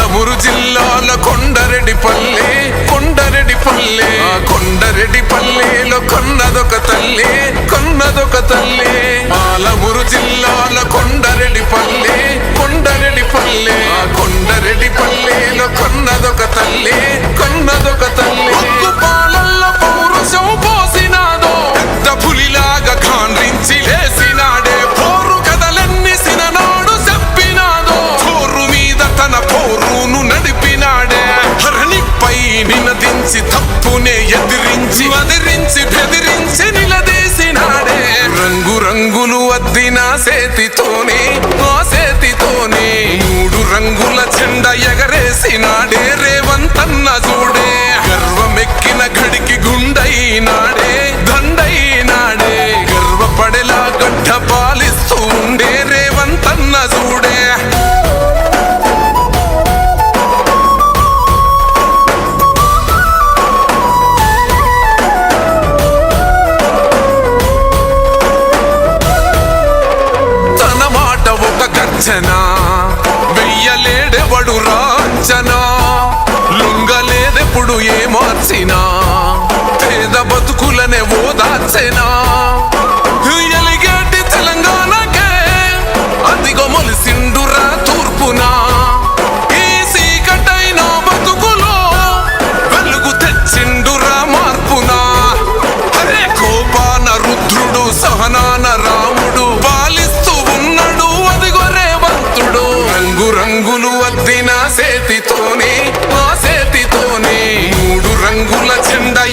పాలమూరు జిల్లాల కొండరెడ్డిపల్లె కొండరెడ్డిపల్లెలో కొన్నదొక తల్లి పాలమూరు జిల్లాల కొండరెడ్డిపల్లె కొండరెడ్డిపల్లెలో కొన్నదొక తల్లి పాలల్లో పౌరుషం పోసినాదో పెద్ద పులిలాగా ఖాండ్రించి లేసినాడే పోరు కథలన్నీ సిననాడు చెప్పినాదో పోరు మీద తన పోరును నడిపినాడే హరణిపై నినదించి తప్పునే ఎదిరించి బెదిరించి నిలదీసినాడే రంగులు అద్దిన సేతితోనే మూడు రంగుల జెండా ఎగరేసినాడే రేవంతన్న చూడే గర్వమెక్కిన గడికి గుండైనాడే దండైనాడే గర్వపడేలా గడ్డ పాలిస్తూ ఉండే రేవంతన్న చూడే వెయ్యలేడెవడు రాంచనా లొంగలేదెప్పుడు ఏ మార్చినా పేద బతుకులనే ఓదార్చెనా